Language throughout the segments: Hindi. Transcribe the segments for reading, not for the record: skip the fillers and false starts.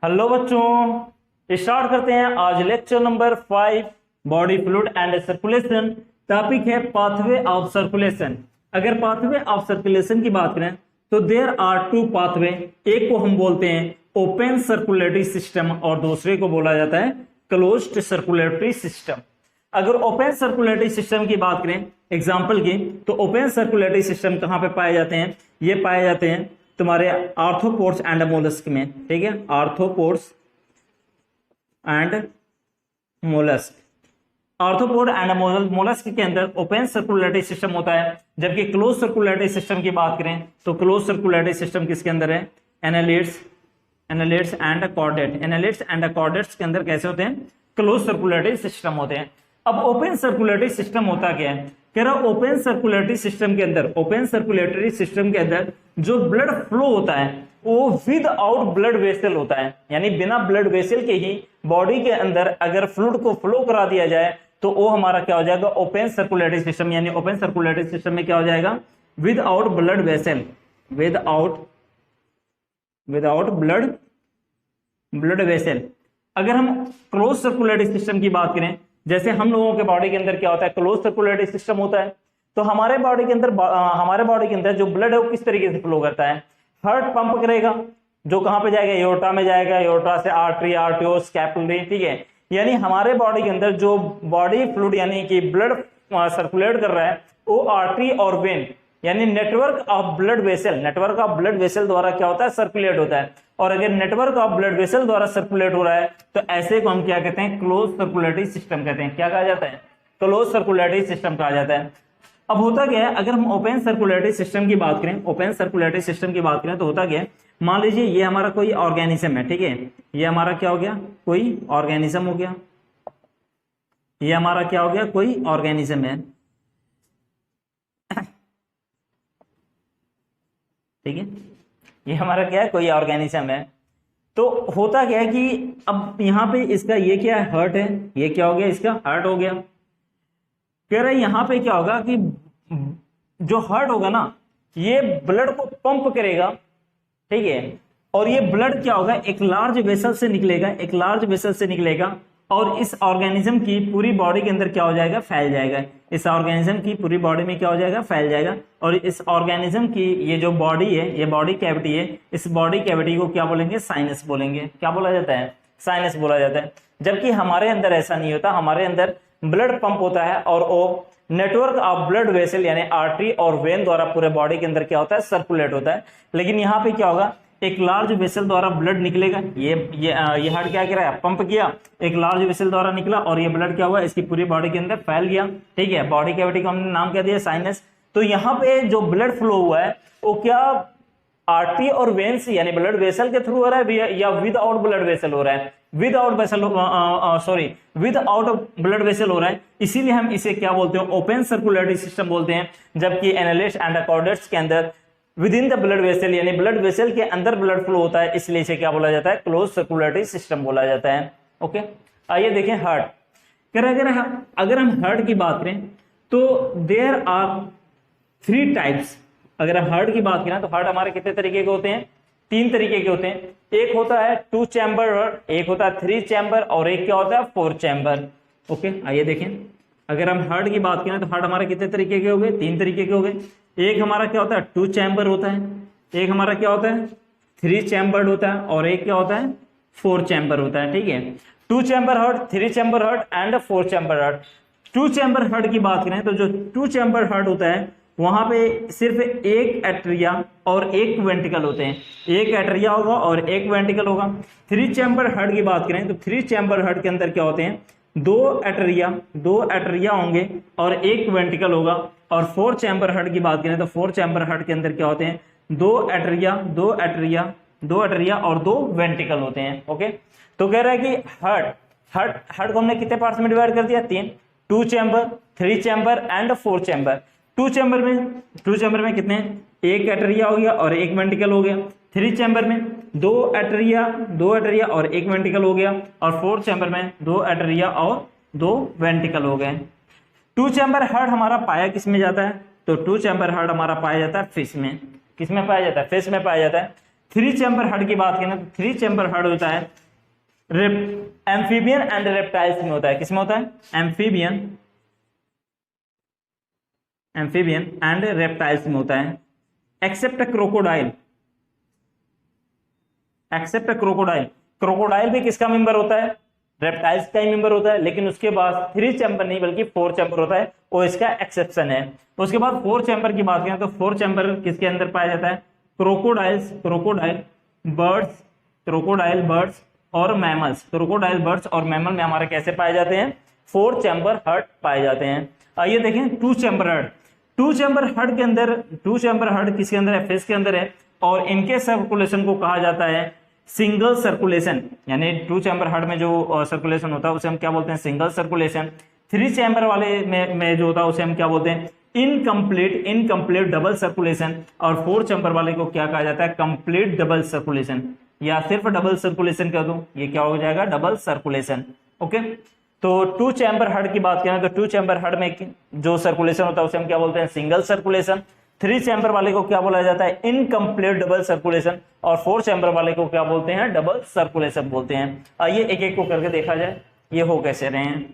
हेलो बच्चों, स्टार्ट करते हैं आज lecture number 5 body fluid and circulation. Topic है पाथवे ऑफ सर्कुलेशन। अगर पाथवे ऑफ सर्कुलेशन की बात करें तो देयर आर टू पाथवे। एक को हम बोलते हैं ओपन सर्कुलेटरी सिस्टम और दूसरे को बोला जाता है क्लोज्ड सर्कुलेटरी सिस्टम। अगर ओपन सर्कुलेटरी सिस्टम की बात करें एग्जांपल की, तो ओपन सर्कुलेटरी सिस्टम कहां पे पाए जाते हैं? ये पाए जाते हैं तुम्हारे आर्थ्रोपोड्स एंड मोलस्क में। ठीक है, arthropods and mollusc. Arthropod and mollusc के अंदर ओपन सर्कुलेटरी सिस्टम होता है, जबकि क्लोज सर्कुलेटरी सिस्टम की बात करें तो क्लोज सर्कुलेटरी सिस्टम किसके अंदर है? Annelids and chordate. Annelids and chordates के अंदर कैसे होते हैं? क्लोज सर्कुलेटरी सिस्टम होते हैं। अब ओपन सर्कुलेटरी सिस्टम होता क्या है? कह रहा ओपन सर्कुलेटरी सिस्टम के अंदर, ओपन सर्कुलेटरी सिस्टम के अंदर जो ब्लड फ्लो होता है वो विद आउट ब्लड वेसल होता है, यानी बिना ब्लड वेसल के ही बॉडी के अंदर अगर फ्लूइड को फ्लो करा दिया जाए तो वो हमारा क्या हो जाएगा? Open circulatory system. यानी ओपन सर्कुलेटरी सिस्टम में क्या हो जाएगा? With out blood vessel, without blood vessel. अगर हम क्लोज सर्कुलेटरी सिस्टम की बात करें, जैसे हम लोगों के बॉडी के अंदर क्या होता है? क्लोज सर्कुलेटरी सिस्टम होता है। तो हमारे बॉडी के अंदर जो ब्लड है वो किस तरीके से फ्लो करता है? हार्ट पंप करेगा, जो कहां पे जाएगा? एओर्टा में जाएगा, एओर्टा से आर्टरी, आर्टियोस, कैपिलरी। ठीक है, यानी हमारे बॉडी के अंदर जो बॉडी फ्लूइड यानी कि ब्लड सर्कुलेट कर रहा है वो आर्टरी और वेन यानी नेटवर्क ऑफ ब्लड वेसल द्वारा क्या होता है? सर्कुलेट होता है। और अगर नेटवर्क ऑफ ब्लड वेसल द्वारा सर्कुलेट हो रहा है तो ऐसे को हम क्या कहते हैं? क्लोज सर्कुलेटरी सिस्टम कहते हैं। क्या कहा जाता है? क्लोज सर्कुलेटरी सिस्टम कहा जाता है। अब होता क्या है, अगर हम ओपन सर्कुलेटरी सिस्टम की बात करें, तो होता क्या है, मान लीजिए ये हमारा कोई ऑर्गेनिज्म है। ठीक है, ये हमारा क्या हो गया? कोई ऑर्गेनिज्म हो गया। ये हमारा क्या हो गया? कोई ऑर्गेनिज्म है। ठीक है, ये हमारा क्या है? कोई ऑर्गेनिज्म है। तो होता क्या है कि अब यहाँ पे इसका ये क्या है? हार्ट है। ये क्या हो गया? इसका हार्ट हो गया। कह रहे यहाँ पे क्या होगा कि जो हार्ट होगा ना, ये ब्लड को पंप करेगा। ठीक है, और ये ब्लड क्या होगा? एक लार्ज वेसल से निकलेगा, और इस ऑर्गेनिज्म की पूरी बॉडी के अंदर क्या हो जाएगा? फैल जाएगा। इस ऑर्गेनिज्म की पूरी बॉडी में क्या हो जाएगा? फैल जाएगा। और इस ऑर्गेनिज्म की ये जो बॉडी है, ये बॉडी कैविटी है, इस बॉडी कैविटी को क्या बोलेंगे? साइनस बोलेंगे। क्या बोला जाता है? साइनस बोला जाता है। जबकि हमारे अंदर ऐसा नहीं होता, हमारे अंदर ब्लड पंप होता है और वो नेटवर्क ऑफ ब्लड वेसल यानी आर्टरी और वेन द्वारा पूरे बॉडी के अंदर क्या होता है? सर्कुलेट होता है। लेकिन यहाँ पे क्या होगा? एक लार्ज वेसल द्वारा ब्लड निकलेगा। ये हार्ट क्या करा? पंप किया, एक लार्ज वेसल द्वारा निकला और ये ब्लड क्या हुआ? इसकी पूरी बॉडी के अंदर फैल गया। ठीक है, बॉडी कैविटी को हमने नाम क्या दिया? साइनस। तो यहाँ पे जो ब्लड फ्लो हुआ है वो क्या आर्टरी और वेन से यानी ब्लड वेसल के थ्रू हो रहा है या विद आउट ब्लड वेसल हो रहा है? विद आउट ब्लड वेसल हो रहा है। इसीलिए हम इसे क्या बोलते हैं? ओपन सर्कुलेटरी सिस्टम बोलते हैं। जबकि एनालिड्स एंड कॉर्डेट्स के अंदर with in the blood vessel यानी ब्लड वेसल के अंदर ब्लड फ्लो होता है, इसलिए इसे क्या बोला जाता है? क्लोज सर्कुलेटरी सिस्टम बोला जाता है। ओके, आइए देखें हार्ट। अगर हम हार्ट की बात करें तो देयर आर 3 टाइप्स। अगर हम हार्ट की बात करें तो हार्ट हमारे कितने तरीके के होते हैं? 3 तरीके के होते हैं। एक होता है 2 चैम्बर हार्ट, एक होता है 3 चैम्बर और एक क्या होता है? 4 चैम्बर। ओके, आइए देखें। अगर हम हार्ट की बात करें तो हार्ट हमारे कितने तरीके के हो गए? 3 तरीके के हो गए। एक हमारा क्या होता है? 2 चैम्बर होता है, एक हमारा क्या होता है? 3 चैम्बर्ड होता है और एक क्या होता है? 4 चैम्बर होता है। ठीक है, 2 chamber heart, 3 chamber heart and 4 chamber heart. 2 chamber heart की बात करें तो जो 2 चैम्बर हार्ट होता है वहां पे सिर्फ एक एट्रिया और एक वेंट्रिकल होते हैं। एक एट्रिया होगा और एक वेंट्रिकल होगा। 3 चैम्बर हार्ट की बात करें तो 3 चैम्बर हार्ट के अंदर क्या होते हैं? 2 एट्रिया होंगे और एक वेंट्रिकल होगा। और 4 चैम्बर हार्ट की बात करें तो 4 चैम्बर हार्ट के अंदर क्या होते हैं? 2 एट्रिया और 2 वेंट्रिकल होते हैं। ओके, तो कह रहा है कि हार्ट को हमने कितने पार्ट्स में डिवाइड कर दिया? 3। 2 chamber, 3 chamber and 4 chamber. 2 chamber में कितने? एक एट्रिया हो गया और एक वेंट्रिकल हो गया। 3 चैम्बर में 2 एट्रिया और एक वेंट्रिकल हो गया। और 4 चैम्बर में 2 एट्रिया और 2 वेंट्रिकल हो गए। 2 चैम्बर हार्ट हमारा पाया किस में जाता है? तो 2 चैम्बर हार्ट हमारा पाया जाता है फिश में। किस में पाया जाता है? फिश में पाया जाता है। थ्री चैम्बर हार्ट की बात करें तो थ्री चैम्बर हार्ट होता है एम्फीबियन एंड रेप्टाइल्स में होता है। किसमें होता है? एम्फीबियन एंड रेप्टाइल्स में होता है। एक्सेप्ट क्रोकोडाइल, क्रोकोडाइल भी किसका मेंबर होता है? रेप्टाइल्स का ही मेंबर होता है, लेकिन उसके बाद थ्री चैम्बर नहीं बल्कि फोर चैम्बर होता है, वो इसका एक्सेप्शन है। उसके बाद फोर चैम्बर की बात करें तो फोर चैम्बर किसके अंदर पाया जाता है? क्रोकोडाइल बर्ड्स और मैमल्स। क्रोकोडाइल बर्ड्स और मैमल में हमारे कैसे पाए जाते हैं? फोर चैम्बर हार्ट पाए जाते हैं। आइए देखें two chamber heart. Two chamber heart किसके अंदर है? फिश के अंदर है, और इनके सर्कुलेशन को कहा जाता है सिंगल सर्कुलेशन। यानी टू चैम्बर हार्ट में जो सर्कुलेशन होता है उसे हम क्या बोलते हैं? Single circulation. थ्री चैम्बर वाले में जो होता है उसे हम क्या बोलते हैं? Incomplete double circulation. और फोर चैम्बर वाले को क्या कहा जाता है? कंप्लीट डबल सर्कुलेशन, या सिर्फ डबल सर्कुलेशन कर दूं, ये क्या हो जाएगा? Double circulation. ओके, तो टू चैम्बर हार्ट की बात करें तो टू चैम्बर हार्ट में जो सर्कुलेशन होता है उसे हम क्या बोलते हैं? Single circulation. थ्री चैम्बर वाले को क्या बोला जाता है? Incomplete double circulation. और फोर चैम्बर वाले को क्या बोलते हैं? डबल सर्कुलेशन बोलते हैं। आइए एक एक को करके देखा जाए ये हो कैसे रहे हैं।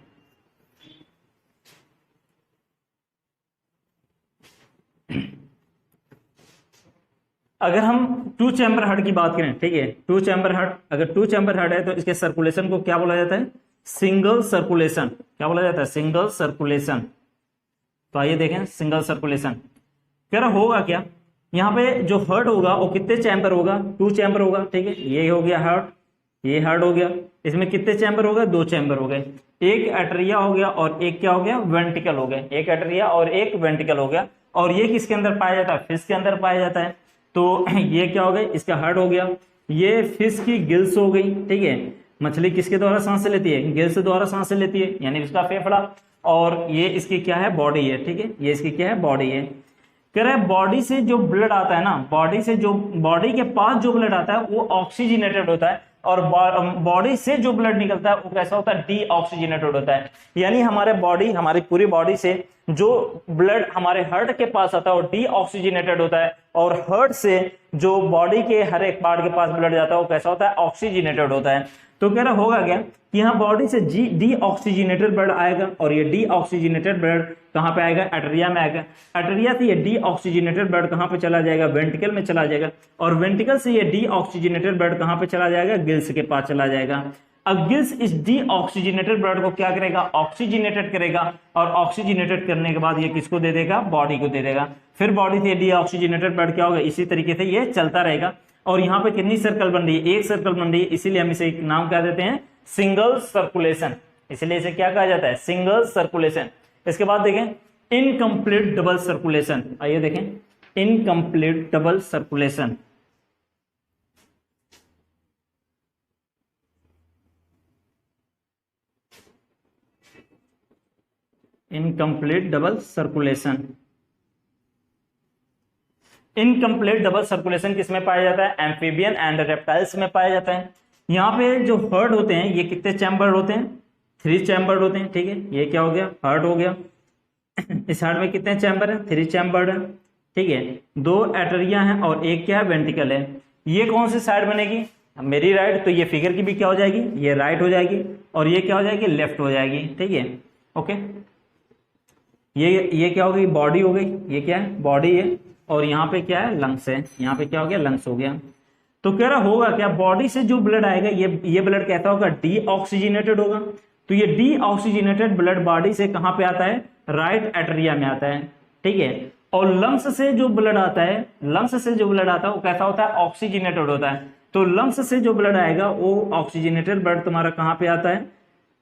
अगर हम टू चैम्बर हार्ट की बात करें, ठीक है, टू चैम्बर हार्ट, अगर टू चैम्बर हार्ट है तो इसके सर्कुलेशन को क्या बोला जाता है? Single circulation. क्या बोला जाता है? Single circulation. तो आइए देखें सिंगल सर्कुलेशन कह रहा होगा क्या। यहाँ पे जो हार्ट होगा वो कितने चैम्बर होगा? टू चैम्बर होगा, ठीक है, ये हो गया हार्ट, ये हार्ट हो गया। इसमें कितने चैम्बर हो गए? दो चैम्बर हो गए। एक एट्रिया हो गया और एक क्या हो गया? वेंट्रिकल हो गया। एक एट्रिया और एक वेंट्रिकल हो गया। और ये किसके अंदर पाया जाता है? फिश के अंदर पाया जाता है। तो ये क्या हो गया? इसका हार्ट हो गया। ये फिश की गिल्स हो गई, ठीक है। मछली किसके द्वारा सांस लेती है? गिल्स द्वारा सांस लेती है, यानी इसका फेफड़ा। और ये इसकी क्या है? बॉडी है, ठीक है, ये इसकी क्या है? बॉडी है। कह रहा है बॉडी से जो ब्लड आता है ना, बॉडी के पास जो ब्लड आता है वो ऑक्सीजनेटेड होता है, और बॉडी से जो ब्लड निकलता है वो कैसा होता है? डीऑक्सीजनेटेड होता है। यानी हमारी पूरी बॉडी से जो ब्लड हमारे हार्ट के पास आता है वो डीऑक्सीजनेटेड होता है, और हार्ट से जो बॉडी के हर एक पार्ट के पास ब्लड जाता है वो कैसा होता है? ऑक्सीजनेटेड होता है। तो कह रहा होगा क्या कि यहाँ बॉडी से डीऑक्सीजनेटेड ब्लड आएगा, और ये डीऑक्सीजनेटेड ब्लड कहाँ पे आएगा? एट्रिया में आएगा। एट्रिया से ये डीऑक्सीजनेटेड ब्लड कहाँ पे चला जाएगा? वेंट्रिकल में चला जाएगा। और वेंट्रिकल से ये डीऑक्सीजनेटेड ब्लड कहाँ पे चला जाएगा? गिल्स के पास चला जाएगा। अब गिल्स इस डीऑक्सीजनेटेड ब्लड को क्या करेगा? ऑक्सीजनेटेड करेगा, और ऑक्सीजनेटेड करने के बाद ये किसको दे देगा? बॉडी को दे देगा। फिर बॉडी से डीऑक्सीजनेटेड ब्लड क्या होगा? इसी तरीके से ये चलता रहेगा। और यहाँ पे कितनी सर्कल बन रही है? एक सर्कल बन रही है, इसीलिए हम इसे एक नाम क्या देते हैं? Single circulation. इसलिए इसे क्या कहा जाता है? Single circulation. इसके बाद देखें इनकम्प्लीट डबल सर्कुलेशन। आइए देखें incomplete double circulation. Incomplete double circulation. Incomplete double circulation किसमें पाया जाता है? एम्फीबियन एंड रेप्टाइल्स में पाया जाता है। यहाँ पे जो हार्ट होते हैं ये कितने चैम्बर्ड होते हैं? थ्री चैम्बर्ड होते हैं, ठीक है। ये क्या हो गया? हार्ट हो गया। इस हार्ट में कितने चैम्बर है? थ्री चैम्बर्ड है, ठीक है। दो एटरिया हैं और एक क्या है? वेंट्रिकल है। ये कौन सी साइड बनेगी? मेरी राइट, तो ये फिगर की भी क्या हो जाएगी? ये राइट हो जाएगी, और ये क्या हो जाएगी? लेफ्ट हो जाएगी, ठीक है। ओके, ये क्या हो गई? बॉडी हो गई। ये क्या है? बॉडी है। और यहाँ पे क्या है? लंग्स है। यहाँ पे क्या हो गया? लंग्स हो गया। तो कह रहा होगा क्या, बॉडी से जो ब्लड आएगा ये ब्लड कैसा होगा? डीऑक्सीजनेटेड होगा। तो ये डीऑक्सीजनेटेड ब्लड बॉडी से कहां पे आता है? राइट एट्रिया में आता है, ठीक है। और लंग्स से जो ब्लड आता है, वो कैसा होता है? ऑक्सीजनेटेड होता है। तो लंग्स से जो ब्लड आएगा वो ऑक्सीजनेटेड ब्लड तुम्हारा कहां पे आता है?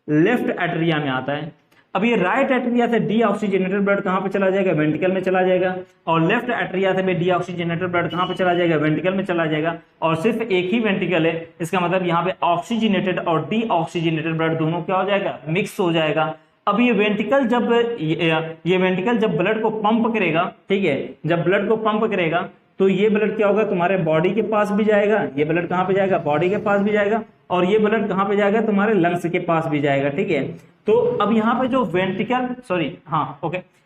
लेफ्ट एट्रिया में आता है। अब ये राइट एट्रिया से डीऑक्सीजनेटेड ब्लड कहां पे चला जाएगा? वेंट्रिकल में चला जाएगा। और लेफ्ट एट्रिया से भी डीऑक्सीजनेटेड ब्लड कहां पे चला जाएगा? वेंट्रिकल में चला जाएगा। और सिर्फ एक ही वेंट्रिकल है, इसका मतलब यहाँ पे ऑक्सीजनेटेड और डीऑक्सीजनेटेड ब्लड दोनों क्या हो जाएगा? मिक्स हो जाएगा। अब ये वेंट्रिकल जब ब्लड को पंप करेगा, ठीक है, जब ब्लड को पंप करेगा तो ये ब्लड क्या होगा? तुम्हारे बॉडी के पास भी जाएगा। ये ब्लड कहां पे जाएगा? बॉडी के पास भी जाएगा। और ये ब्लड कहां पे जाएगा? तुम्हारे लंग्स के पास भी जाएगा, ठीक है। तो अब यहाँ पे जो वेंट्रिकल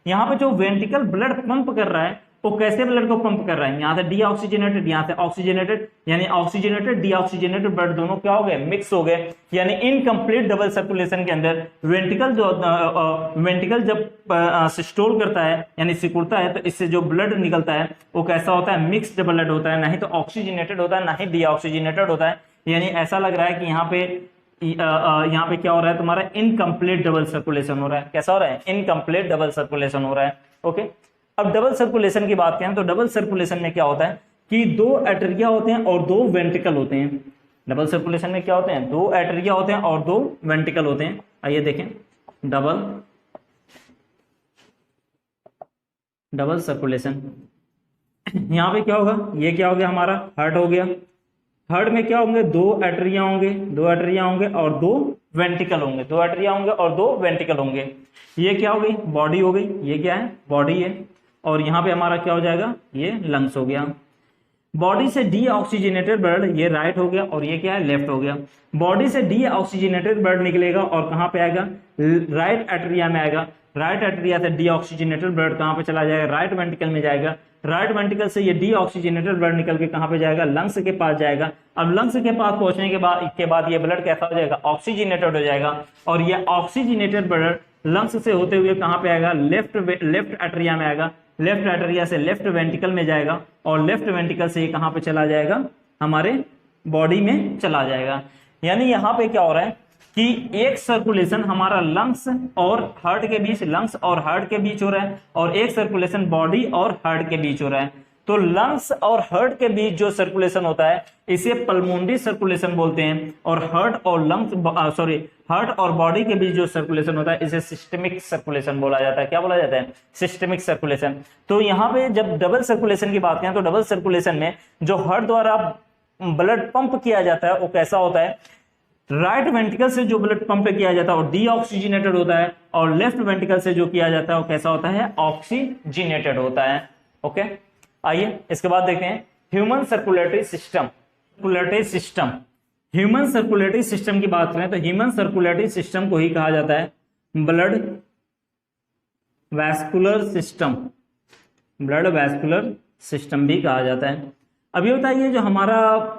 यहाँ पे जो वेंट्रिकल ब्लड पंप कर रहा है वो कैसे ब्लड को पंप कर रहा है, यहाँ से डीऑक्सीजनेटेड, यहाँ से ऑक्सीजनेटेड, यानी ऑक्सीजनेटेड डीऑक्सीजनेटेड ब्लड दोनों क्या हो गए, मिक्स हो गए। यानी इनकम्प्लीट डबल सर्कुलेशन के अंदर वेंट्रिकल जब सिस्टोल करता है यानी सिकुड़ता है, तो इससे जो ब्लड निकलता है वो कैसा होता है, मिक्स्ड ब्लड होता है, ना ही तो ऑक्सीजनेटेड होता है ना ही डीऑक्सीजनेटेड होता है। यानी ऐसा लग रहा है कि यहाँ पे क्या हो रहा है, तुम्हारा इनकम्प्लीट डबल सर्कुलेशन हो रहा है। कैसा हो रहा है, इनकम्प्लीट डबल सर्कुलेशन हो रहा है। ओके, अब डबल सर्कुलेशन की बात करें तो डबल सर्कुलेशन में क्या होता है कि दो एट्रिया होते हैं और दो वेंट्रिकल होते हैं। डबल सर्कुलेशन में क्या होते हैं, दो एट्रिया होते हैं और दो वेंट्रिकल होते हैं। आइए देखें, डबल सर्कुलेशन, यहां पे क्या होगा, ये क्या हो गया हमारा हार्ट हो गया। हार्ट में क्या होंगे, दो एट्रिया होंगे और दो वेंट्रिकल होंगे, दो एट्रिया होंगे और दो वेंट्रिकल होंगे। ये क्या हो गई, बॉडी हो गई, ये क्या है, बॉडी है। और यहाँ पे हमारा क्या हो जाएगा, ये लंग्स हो गया। बॉडी से डीऑक्सीजनेटेड ब्लड ये राइट हो गया और ये क्या है, लेफ्ट हो गया। बॉडी से डीऑक्सीजनेटेड ब्लड निकलेगा और कहाँ पे आएगा, राइट एट्रिया में आएगा। राइट एट्रिया से डीऑक्सीजनेटेड ब्लड कहाँ पे चला जाएगा, राइट वेंट्रिकल में जाएगा। राइट वेंट्रिकल से ये डीऑक्सीजनेटेड ब्लड निकल के कहाँ पे जाएगा, लंग्स के पास जाएगा। अब लंग्स के पास पहुंचने के बाद ये ब्लड कैसा हो जाएगा, ऑक्सीजनेटेड हो जाएगा। और ये ऑक्सीजनेटेड ब्लड लंग्स से होते हुए कहाँ पे आएगा, लेफ्ट एट्रिया में आएगा। लेफ्ट एट्रिया से लेफ्ट वेंट्रिकल में जाएगा और लेफ्ट वेंट्रिकल से ये कहाँ पे चला जाएगा, हमारे बॉडी में चला जाएगा। यानी यहाँ पे क्या हो रहा है कि एक सर्कुलेशन हमारा लंग्स और हार्ट के बीच, लंग्स और हार्ट के बीच हो रहा है, और एक सर्कुलेशन बॉडी और हार्ट के बीच हो रहा है। तो लंग्स और हार्ट के बीच जो सर्कुलेशन होता है इसे पल्मोनरी सर्कुलेशन बोलते हैं, और हार्ट और बॉडी के बीच जो सर्कुलेशन होता है इसे सिस्टमिक सर्कुलेशन बोला जाता है। क्या बोला जाता है, सिस्टमिक सर्कुलेशन। तो यहाँ पे जब डबल सर्कुलेशन की बात करें तो डबल सर्कुलेशन में जो हार्ट द्वारा ब्लड पंप किया जाता है वो कैसा होता है, राइट वेंट्रिकल से जो ब्लड पंप किया जाता है वो डीऑक्सीजनेटेड होता है, और लेफ्ट वेंट्रिकल से जो किया जाता है वो कैसा होता है, ऑक्सीजनेटेड होता है। ओके, आइए इसके बाद देखते हैं human circulatory system. Human circulatory system की बात करें तो ह्यूमन सर्कुलेटरी सिस्टम को ही कहा जाता है ब्लड वैस्कुलर सिस्टम भी कहा जाता है। अब ये बताइए जो हमारा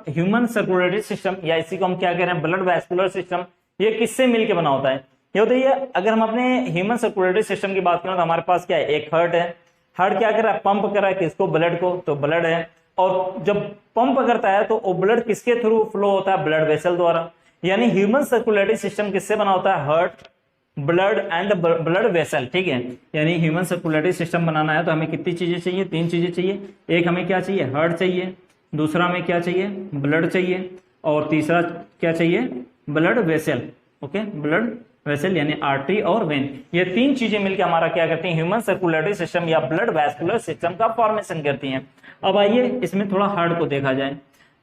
ह्यूमन सर्कुलेटरी सिस्टम, या इसी को हम क्या कह रहे हैं, ब्लड वैस्कुलर सिस्टम, ये किससे मिलकर बना होता है। ये बताइए, अगर हम अपने ह्यूमन सर्कुलेटरी सिस्टम की बात करें तो हमारे पास क्या है, एक हार्ट है। हार्ट क्या कर रहा है, पंप कर रहा है किसको, ब्लड को, तो ब्लड है। और जब पंप करता है तो वो ब्लड किसके थ्रू फ्लो होता है, ब्लड वेसल द्वारा। यानी ह्यूमन सर्कुलेटरी सिस्टम किससे बना होता है, heart, blood and blood vessel. ठीक है, यानी ह्यूमन सर्कुलेटरी सिस्टम बनाना है तो हमें कितनी चीजें चाहिए, तीन चीजें चाहिए। एक हमें क्या चाहिए, हार्ट चाहिए, दूसरा हमें क्या चाहिए, ब्लड चाहिए, और तीसरा क्या चाहिए, blood vessel. Okay, blood vessel यानी आर्टरी और वेन, ये तीन चीजें मिलकर हमारा क्या करती हैं, ह्यूमन सर्कुलेटरी सिस्टम या ब्लड वैस्कुलर सिस्टम का फॉर्मेशन करती हैं। अब आइए इसमें थोड़ा हार्ट को देखा जाए।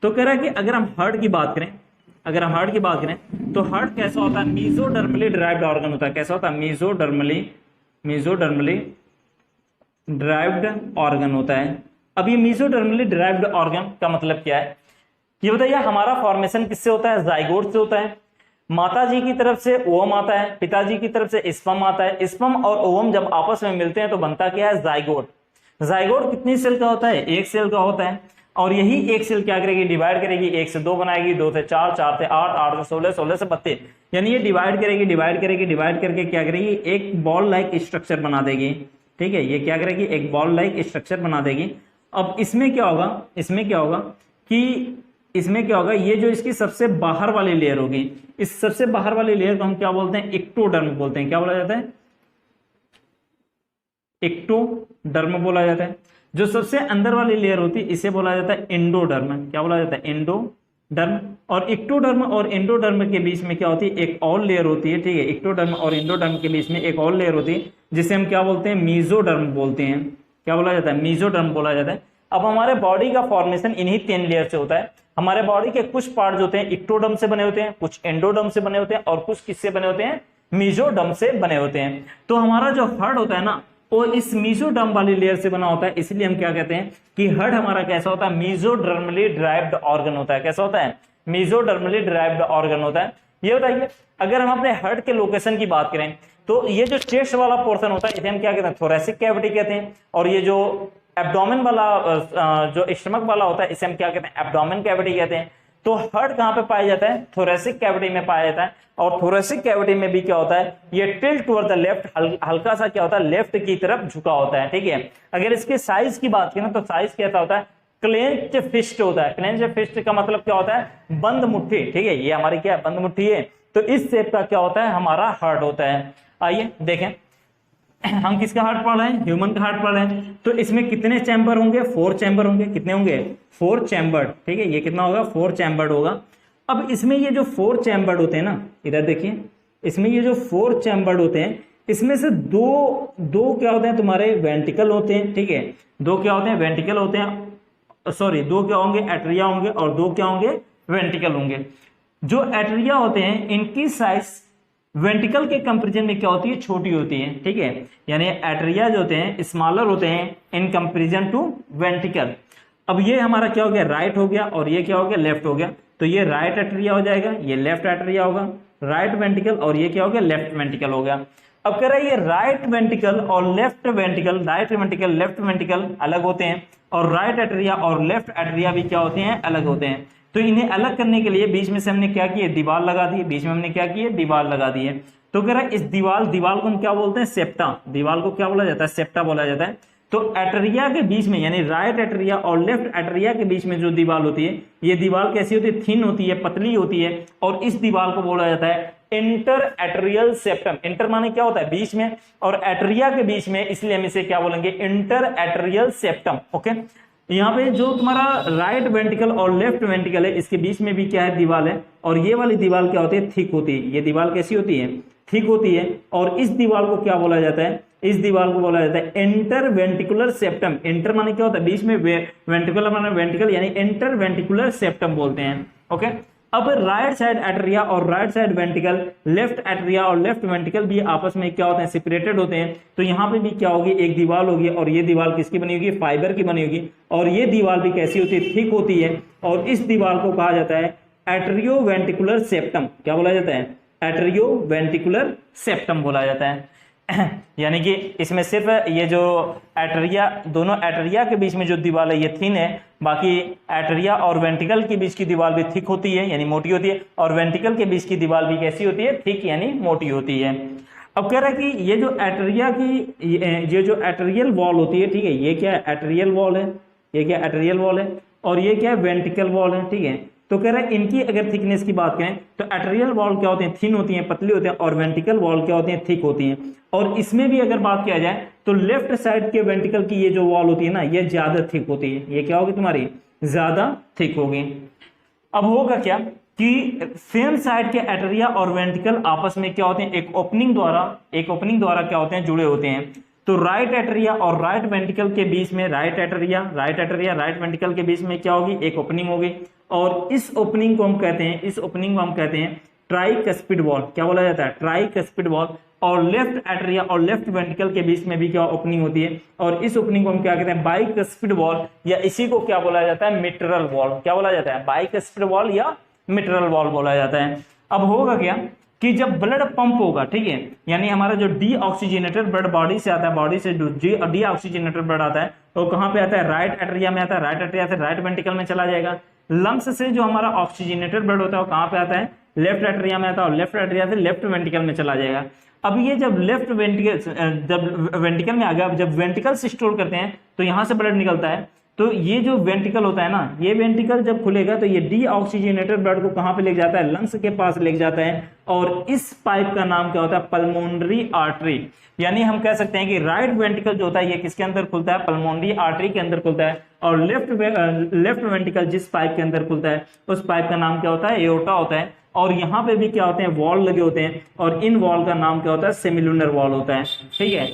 तो कह रहा है कि अगर हम हार्ट की बात करें तो हार्ट कैसा होता है, मीजोडर्मली ड्राइव्ड ऑर्गन होता है। कैसा होता है, मीजोडर्मली ड्राइव्ड ऑर्गन होता है। अब ये मीजोडर्मली ड्राइव्ड ऑर्गन का मतलब क्या है, ये बताइए। हमारा फॉर्मेशन किससे होता है, जाइगोट से होता है। माता जी की तरफ से ओवम आता है, पिताजी की तरफ से स्पर्म आता है। स्पर्म और ओवम जब आपस में मिलते हैं तो बनता क्या है, जाइगोट। जाइगोट कितनी सेल का होता है, एक सेल का होता है। और यही एक सेल क्या करेगी, डिवाइड करेगी, 1 से 2 बनाएगी, 2 से 4, 4 से 8, 8 से 16, 16 से 32। यानी ये डिवाइड करके क्या करेगी, एक बॉल लाइक स्ट्रक्चर बना देगी। ठीक है, ये क्या करेगी, एक बॉल लाइक स्ट्रक्चर बना देगी। अब इसमें क्या होगा, ये जो इसकी सबसे बाहर वाली लेयर होगी, इस सबसे बाहर वाली लेयर को हम क्या बोलते हैं, एक्टोडर्म बोलते हैं। क्या बोला जाता है, एक्टोडर्म बोला जाता है। जो सबसे अंदर वाली लेयर होती है इसे बोला जाता है एंडोडर्म। क्या बोला जाता है, एंडोडर्म। और एक्टोडर्म और एंडोडर्म के बीच में क्या होती है, एक और लेयर होती है। ठीक है, एक्टोडर्म और एंडोडर्म के बीच में एक और लेयर होती है जिसे हम क्या बोलते हैं, मीजोडर्म बोलते हैं। क्या बोला जाता है, मीजोडर्म बोला जाता है। अब हमारे बॉडी का फॉर्मेशन इन्हीं 3 लेयर से होता है। हमारे बॉडी के कुछ पार्ट होते हैं एक्टोडर्म से बने होते हैं, कुछ एंडोडर्म से बने होते हैं, और कुछ किससे बने होते हैं, मीजोडर्म से बने होते हैं। तो हमारा जो हार्ट होता है ना, वो इस मीजोडर्म वाली लेयर से बना होता है। इसलिए हम क्या कहते हैं कि हार्ट हमारा कैसा होता है, मीजोडर्मली ड्राइव्ड ऑर्गन होता है। कैसा होता है, मीजोडर्मली ड्राइव्ड ऑर्गन होता है। ये बताइए, अगर हम अपने हार्ट के लोकेशन की बात करें तो ये जो चेस्ट वाला पोर्शन होता है इसे हम क्या कहते हैं, थोरैसिक कैविटी कहते हैं। और ये जो एब्डोमेन वाला जो स्टमक वाला होता है इसे हम क्या कहते हैं, एब्डोमेन कैविटी कहते हैं। तो हार्ट कहां पे पाया जाता है, थोरेसिक कैविटी में पाया जाता है। और थोरेसिक कैविटी में भी क्या होता है, ये टिल्ट टुवर्ड द लेफ्ट, हल्का सा क्या होता है, लेफ्ट की तरफ झुका होता है, ठीक है। अगर इसके साइज की बात करें तो साइज कैसा होता है, क्लेंच्ड फिस्ट होता है। क्लेंच्ड फिस्ट का मतलब क्या होता है, बंद मुट्ठी, ठीक है। ये हमारी क्या है, बंद मुट्ठी है। तो इस शेप का क्या होता है, हमारा हार्ट होता है। आइए देखें, हम किसका हार्ट पढ़ रहे हैं, ह्यूमन का हार्ट पढ़ रहे हैं। तो इसमें कितने चैम्बर होंगे, 4 चैम्बर होंगे। कितने होंगे, 4 चैम्बर, ठीक है। ये कितना होगा, 4 चैम्बर होगा। अब इसमें ये जो 4 चैम्बर होते हैं ना, इधर देखिए, इसमें ये जो 4 चैम्बर होते हैं, इसमें से दो क्या होते हैं, तुम्हारे वेंटिकल होते हैं, ठीक है। 2 क्या होते हैं, वेंटिकल होते हैं, सॉरी 2 क्या होंगे, एट्रिया होंगे, और 2 क्या होंगे, वेंटिकल होंगे। जो एट्रिया होते हैं इनकी साइज वेंटिकल के कंपेरिजन में क्या होती है, छोटी होती है, ठीक है। यानी एट्रिया जो होते हैं स्मॉलर होते हैं इन कंपेरिजन टू वेंटिकल। अब ये हमारा क्या हो गया, राइट हो गया, और ये क्या हो गया, लेफ्ट हो गया। तो ये राइट एट्रिया हो जाएगा, ये लेफ्ट एट्रिया होगा, राइट वेंटिकल, और ये क्या हो गया, लेफ्ट वेंटिकल हो गया। अब कह रहा है ये राइट वेंटिकल और लेफ्ट वेंटिकल, राइट वेंटिकल लेफ्ट वेंटिकल अलग होते हैं, और राइट एट्रिया और लेफ्ट एट्रिया भी क्या होते हैं, अलग होते हैं। तो इन्हें अलग करने के लिए बीच में से हमने क्या किया, दीवार लगा दी। बीच में हमने क्या किया, दीवार लगा दी है। तो कह रहा है इस दीवार को हम क्या बोलते हैं, सेप्टा। दीवार को क्या बोला जाता है, सेप्टा बोला जाता है। तो एट्रिया के बीच में, यानी राइट एट्रिया और लेफ्ट एट्रिया के बीच में जो दीवार होती है, ये दीवार कैसी होती है, थिन होती है, पतली होती है। और इस दीवार को बोला जाता है इंटर एट्रियल सेप्टम। इंटर माने क्या होता है, बीच में, और एट्रिया के बीच में, इसलिए हम इसे क्या बोलेंगे, इंटर एट्रियल सेप्टम। ओके, यहाँ पे जो तुम्हारा राइट वेंटिकल और लेफ्ट वेंटिकल है, इसके बीच में भी क्या है, दीवार है। और ये वाली दीवार क्या होती है, थिक होती है। ये दीवार कैसी होती है, थिक होती है। और इस दीवार को क्या बोला जाता है, इस दीवार को बोला जाता है इंटर वेंटिकुलर सेप्टम। इंटर माने क्या होता है, बीच में, वेंटिकुलर माने वेंटिकल, यानी इंटर वेंटिकुलर सेप्टम बोलते हैं। ओके, अब राइट साइड एट्रिया और राइट साइड वेंटिकल, लेफ्ट एट्रिया और लेफ्ट वेंटिकल भी आपस में क्या होते हैं, सेपरेटेड होते हैं। तो यहाँ पे भी क्या होगी, एक दीवार होगी, और ये दीवार किसकी बनी होगी, फाइबर की बनी होगी। और ये दीवार भी कैसी होती है, थिक होती है। और इस दीवार को कहा जाता है एट्रियो वेंटिकुलर सेप्टम। क्या बोला जाता है, एट्रियो वेंटिकुलर सेप्टम बोला जाता है। यानी कि इसमें सिर्फ ये जो एट्रिया, दोनों एट्रिया के बीच में जो दीवार है ये थिन है, बाकी एट्रिया और वेंटिकल के बीच की दीवार भी थिक होती है, यानी मोटी होती है। और वेंटिकल के बीच की दीवार भी कैसी होती है, थिक यानी मोटी होती है। अब कह रहा है कि ये जो एट्रिया की, ये जो एट्रियल वॉल होती है, ठीक है, ये क्या है, एट्रियल वॉल है। ये क्या, एट्रियल वॉल है। और ये क्या है, वेंटिकल वॉल है, ठीक है। तो कह रहा है इनकी अगर थिकनेस की बात करें तो एट्रियल वॉल क्या होते हैं, थिन होती हैं, पतली होती हैं, और वेंटिकल वॉल क्या होती हैं, थिक होती हैं। और इसमें भी अगर बात किया जाए तो लेफ्ट साइड के वेंटिकल की ये जो वॉल होती है ना, ये ज्यादा थिक होती है। ये क्या होगी तुम्हारी, ज्यादा थिक होगी। अब होगा क्या कि सेम साइड के एट्रिया और वेंटिकल आपस में क्या होते हैं, एक ओपनिंग द्वारा क्या होते हैं, जुड़े होते हैं। तो राइट एट्रिया और राइट वेंटिकल के बीच में, राइट एट्रिया राइट वेंटिकल के बीच में क्या होगी, एक ओपनिंग होगी। और इस ओपनिंग को हम कहते हैं ट्राइकस्पिड वॉल। क्या बोला जाता है, ट्राइकस्पिड वॉल। और लेफ्ट एट्रिया और लेफ्ट वेंटिकल के बीच में भी क्या ओपनिंग होती है, और इस ओपनिंग को हम क्या कहते हैं, बाइकस्पिड वॉल, या इसी को क्या बोला जाता है, मिट्रल वॉल। क्या बोला जाता है, बाइकस्पिड वॉल या मिट्रल वॉल बोला जाता है। अब होगा क्या कि जब ब्लड पंप होगा, ठीक है, यानी हमारा जो डीऑक्सीजनेटेड ब्लड बॉडी से आता है, बॉडी से डीऑक्सीजनेटेड ब्लड आता है, तो कहां पे आता है, राइट एट्रिया में आता है। राइट एट्रिया से राइट वेंटिकल में चला जाएगा। लंग्स से जो हमारा ऑक्सीजनेटेड ब्लड होता है वो कहां पे आता है, लेफ्ट एट्रिया में आता है, और लेफ्ट एट्रिया से लेफ्ट वेंटिकल में चला जाएगा। अब ये जब लेफ्ट वेंटिकल, जब वेंटिकल में आ गया, जब वेंटिकल से स्टोर करते हैं तो यहां से ब्लड निकलता है। तो ये जो वेंटिकल होता है ना, ये वेंटिकल जब खुलेगा तो ये डीऑक्सीजनेटेड ब्लड को कहां पे ले जाता है, लंग्स के पास ले जाता है। और इस पाइप का नाम क्या होता है, पल्मोनरी आर्टरी। यानी हम कह सकते हैं कि राइट वेंटिकल जो होता है ये किसके अंदर खुलता है, पल्मोनरी आर्टरी के अंदर खुलता है। और लेफ्ट वेंटिकल जिस पाइप के अंदर खुलता है उस पाइप का नाम क्या होता है, एओर्टा होता है। और यहाँ पे भी क्या होते हैं, वॉल लगे होते हैं, और इन वॉल का नाम क्या होता है, सेमिलुनर वॉल होता है, ठीक है।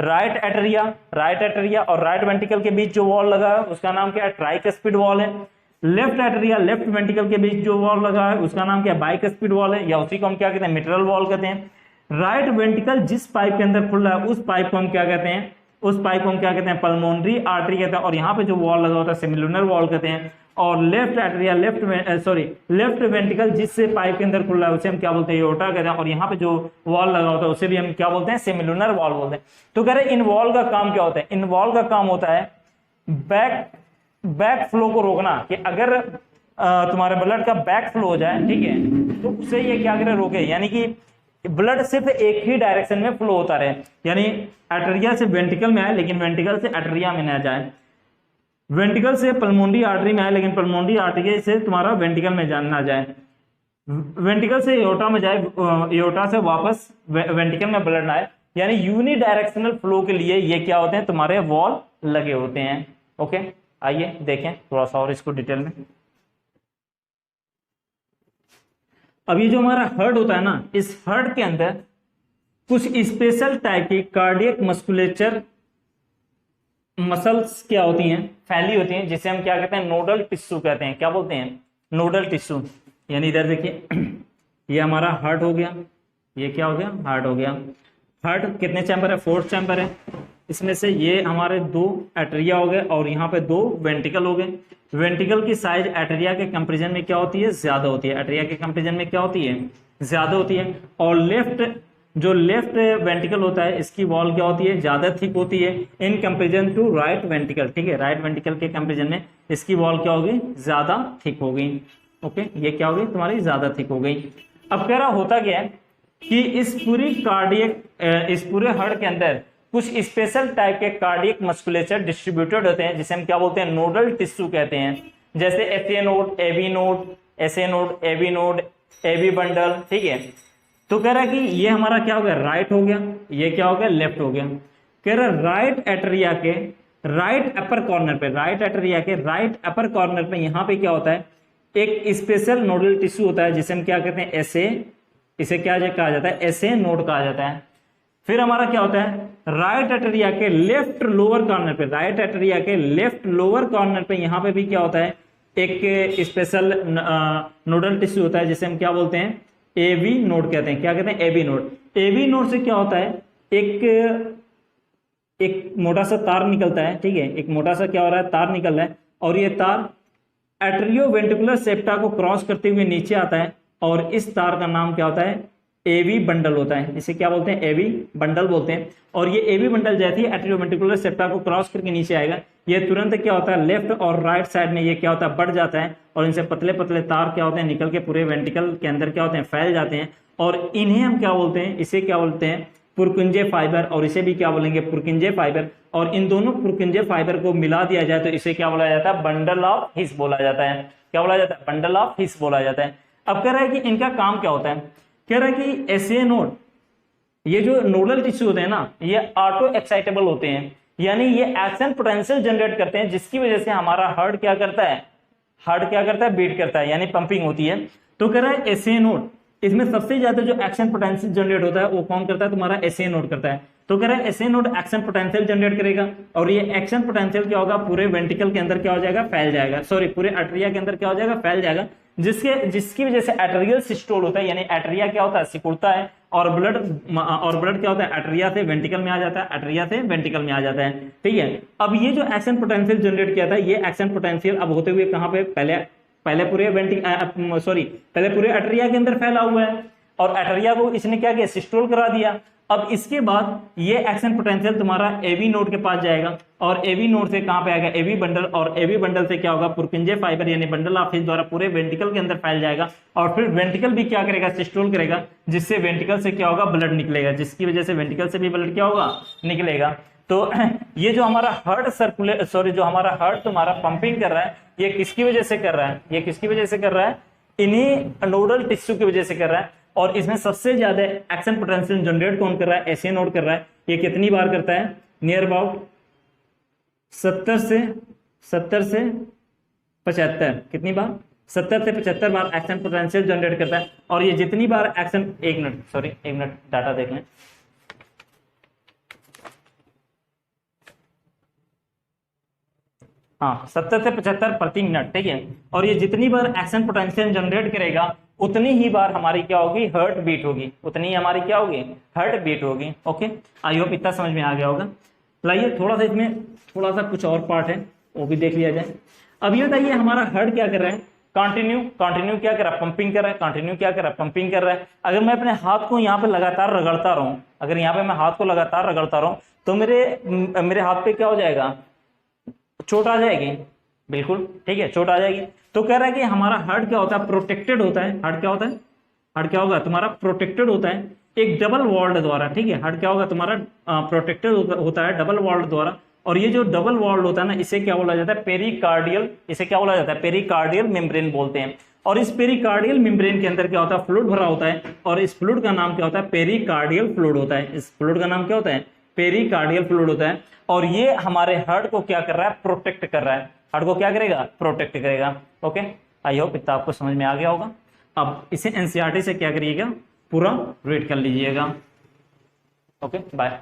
राइट एट्रिया और राइट वेंटिकल के बीच जो वॉल लगा है उसका नाम क्या है, ट्राइकस्पिड वॉल है। लेफ्ट एट्रिया लेफ्ट वेंटिकल के बीच जो वॉल लगा है उसका नाम क्या है, बाइकस्पिड वॉल है, या उसी को हम क्या कहते हैं, मिट्रल वॉल कहते हैं। राइट वेंटिकल जिस पाइप के अंदर खुल रहा है उस पाइप को हम क्या कहते हैं, पल्मोनरी आर्टरी कहते हैं। और यहाँ पे जो वॉल लगा होता है सेमिलुनर वॉल कहते हैं। और लेफ्ट एट्रिया लेफ्ट वेंट्रिकल जिससे पाइप के अंदर खुल रहा है उसे हम क्या बोलते हैं, एओर्टा कहते हैं। और यहाँ पे जो वॉल लगा होता है उसे भी हम क्या बोलते हैं, सेमिलुनर वॉल बोलते हैं। तो कह रहे इन वॉल का काम क्या होता है, इन वॉल का काम होता है बैक फ्लो को रोकना, कि अगर तुम्हारे ब्लड का बैक फ्लो हो जाए, ठीक है, तो उसे ये क्या करे, रोके, यानी कि ब्लड सिर्फ एक ही डायरेक्शन में फ्लो होता रहे, यानी आर्टेरिया से वेंट्रिकल में आए लेकिन वेंट्रिकल से आर्टेरिया में ना जाए, वेंट्रिकल से पल्मोनरी आर्टरी में आए लेकिन पल्मोनरी आर्टरी से तुम्हारा वेंट्रिकल में ना जाए, वेंट्रिकल से एओर्टा में जाए, एओर्टा से वापस वेंट्रिकल में ब्लड ना आए, यानी यूनि डायरेक्शनल फ्लो के लिए ये क्या होते हैं, तुम्हारे वॉल लगे होते हैं। ओके, आइए देखें थोड़ा सा और इसको डिटेल में। अब ये जो हमारा हार्ट होता है ना, इस हार्ट के अंदर कुछ स्पेशल टाइप की कार्डियक मस्कुलेचर मसल्स क्या होती हैं, फैली होती हैं, जिसे हम क्या कहते हैं, नोडल टिश्यू कहते हैं। क्या बोलते हैं, नोडल टिश्यू। यानी इधर देखिए ये हमारा हार्ट हो गया, ये क्या हो गया, हार्ट हो गया। हार्ट कितने चैम्बर है, 4 चैम्बर है। इसमें से ये हमारे 2 एट्रिया हो गए और यहाँ पे 2 वेंट्रिकल हो गए। वेंट्रिकल की साइज एट्रिया के कंपेरिजन में क्या होती है, ज्यादा होती है। एट्रिया के कंपेरिजन में क्या होती है, ज्यादा होती है। और लेफ्ट वेंट्रिकल होता है, इसकी वॉल क्या होती है, ज्यादा थिक होती है in comparison to right ventricle. ठीक है, राइट वेंट्रिकल के कंपेरिजन में इसकी वॉल क्या होगी, ज्यादा थिक हो गई। ओके, ये क्या होगी, तुम्हारी ज्यादा थिक हो गई। अब कह रहा होता क्या है कि इस पूरे हार्ट के अंदर कुछ स्पेशल टाइप के कार्डियक मस्कुलेचर डिस्ट्रीब्यूटेड होते हैं, जिसे हम क्या बोलते हैं, नोडल टिश्यू कहते हैं। जैसे SA node, AB node, SA node, AB node, AB bundle. ठीक है, तो कह रहा है कि ये हमारा क्या हो गया, राइट हो गया, ये क्या हो गया, लेफ्ट हो गया। कह रहा है राइट एट्रिया के राइट अपर कॉर्नर पे, राइट एट्रिया के राइट अपर कॉर्नर पे यहाँ पे क्या होता है, एक स्पेशल नोडल टिश्यू होता है, जिसे हम क्या कहते हैं, एसए, इसे क्या कहा जाता है, एसए नोड कहा जाता है। फिर हमारा क्या होता है, राइट एट्रिया के लेफ्ट लोअर कॉर्नर पे, राइट एट्रिया के लेफ्ट लोअर कॉर्नर पे यहाँ पे भी क्या होता है, एक स्पेशल नोडल टिश्यू होता है, जिसे हम क्या बोलते हैं, एबी नोड कहते हैं। क्या कहते हैं, एबी नोड। एबी नोड से क्या होता है, एक मोटा सा तार निकलता है। ठीक है, एक मोटा सा क्या हो रहा है, तार निकल रहा है, और ये तार एट्रियोवेंट्रिकुलर सेप्टा को क्रॉस करते हुए नीचे आता है, और इस तार का नाम क्या होता है, एवी बंडल होता है। इसे क्या बोलते हैं, एवी बंडल बोलते हैं। और ये एवी बंडल जैसे ही एट्रियोवेंट्रिकुलर सेप्टा को क्रॉस करके नीचे आएगा, ये तुरंत क्या होता है, लेफ्ट और राइट साइड में ये क्या होता है, बढ़ जाता है, और इनसे पतले पतले तार क्या होते हैं, निकल के पूरे वेंट्रिकल के अंदर क्या होते हैं, फैल जाते हैं। और इन्हें हम क्या बोलते हैं, इसे क्या बोलते हैं, पुरकुंजे फाइबर, और इसे भी क्या बोलेंगे, पुरकुंजे फाइबर। और इन दोनों पुरकुंजे फाइबर को मिला दिया जाए तो इसे क्या बोला जाता है, बंडल ऑफ हिस बोला जाता है। क्या बोला जाता है, बंडल ऑफ हिस बोला जाता है। अब कह रहा है कि इनका काम क्या होता है, कह रहा है कि एसए नोड, ये जो नोडल टिश्यू होते हैं ना, ये ऑटो एक्साइटेबल होते हैं, यानी ये एक्शन पोटेंशियल जनरेट करते हैं, जिसकी वजह से हमारा हार्ट क्या करता है, बीट करता है, यानी पंपिंग होती है। तो कह रहा है एसए नोड, इसमें सबसे ज्यादा जो एक्शन पोटेंशियल जनरेट होता है वो कौन करता है, तुम्हारा एसए नोड करता है। तो कह रहा है SA node action potential generate करेगा, और ये एक्शन पोटेंशियल क्या होगा, पूरे वेंट्रिकल के अंदर क्या हो जाएगा, फैल जाएगा, सॉरी पूरे आर्टेरिया के अंदर क्या हो जाएगा, फैल जाएगा, जिसकी वजह से आर्टेरियल सिस्टोल होता है, यानी आर्टेरिया क्या होता है, सिकुड़ता है, और ब्लड क्या होता है, आर्टेरिया से वेंट्रिकल में आ जाता है, आर्टेरिया से वेंट्रिकल में आ जाता है। ठीक है, अब ये जो एक्शन पोटेंशियल जनरेट किया था, ये एक्शन पोटेंशियल अब होते हुए कहां पे, पहले पूरे आर्टेरिया के अंदर फैला हुआ है, और आर्टेरिया को इसने क्या किया, सिस्टोल करा दिया। अब इसके बाद ये एक्शन पोटेंशियल तुम्हारा एवी नोड के पास जाएगा, और एवी नोड से कहां पे आएगा, एवी बंडल, और एवी बंडल से क्या होगा, पुरकुंजे फाइबर यानी बंडल ऑफ हिस द्वारा पूरे वेंट्रिकल के अंदर फैल जाएगा, और फिर वेंट्रिकल भी क्या करेगा, सिस्टोल करेगा, जिससे वेंट्रिकल से क्या होगा, ब्लड निकलेगा, जिसकी वजह से वेंट्रिकल से भी ब्लड क्या होगा, निकलेगा। तो ये जो हमारा हार्ट तुम्हारा पंपिंग कर रहा है, ये किसकी वजह से कर रहा है, ये किसकी वजह से कर रहा है, इन्हीं नोडल टिश्यू की वजह से कर रहा है। और इसमें सबसे ज्यादा एक्शन पोटेंशियल जनरेट कौन कर रहा है, एसए नोड कर रहा है। ये कितनी बार करता है, नियर अबाउट 70 से 75, कितनी बार, 70 से 75 बार एक्शन पोटेंशियल जनरेट करता है। और ये जितनी बार एक्शन, एक मिनट डाटा देख लें, हाँ 70 से 75 प्रति मिनट। ठीक है, और ये जितनी बार एक्शन पोटेंशियल जनरेट करेगा उतनी ही बार हमारी क्या होगी, हार्ट बीट होगी, उतनी ही हमारी क्या होगी, हार्ट बीट होगी। ओके, आई होप इतना समझ में आ गया होगा। लाइए थोड़ा सा इसमें थोड़ा सा कुछ और पार्ट है वो भी देख लिया जाए। अब ये बताइए हमारा हार्ट क्या कर रहा है, कंटिन्यू क्या कर रहा है, पंपिंग कर रहा है, कंटिन्यू क्या कर रहा है, पंपिंग कर रहा है। अगर मैं अपने हाथ को यहाँ पे लगातार रगड़ता रहूं, अगर यहाँ पे मैं हाथ को लगातार रगड़ता रहूं तो मेरे हाथ पे क्या हो जाएगा, चोट आ जाएगी, बिल्कुल ठीक है, चोट आ जाएगी। तो कह रहा है कि हमारा हार्ट क्या होता है, प्रोटेक्टेड होता है। हार्ट क्या होता है, हार्ट क्या होगा तुम्हारा, प्रोटेक्टेड होता है एक डबल वॉल्ड द्वारा, ठीक है। हार्ट क्या होगा तुम्हारा, प्रोटेक्टेड होता है डबल वॉल्ड द्वारा। और ये जो डबल वॉल्ड होता है ना, इसे क्या बोला जाता है, पेरिकार्डियल, इसे क्या बोला जाता है, पेरिकार्डियल मेम्ब्रेन बोलते हैं। और इस पेरिकार्डियल मेम्ब्रेन के अंदर क्या होता है, फ्लूइड भरा होता है, और इस फ्लूइड का नाम क्या होता है, पेरिकार्डियल फ्लूइड होता है। इस फ्लूइड का नाम क्या होता है, पेरिकार्डियल फ्लूइड होता है। और ये हमारे हार्ट को क्या कर रहा है, प्रोटेक्ट कर रहा है। हार्ट को क्या करेगा, प्रोटेक्ट करेगा। ओके, आई होप इतना आपको समझ में आ गया होगा। अब इसे एनसीईआरटी से क्या करिएगा, पूरा रीड कर लीजिएगा। Okay, bye.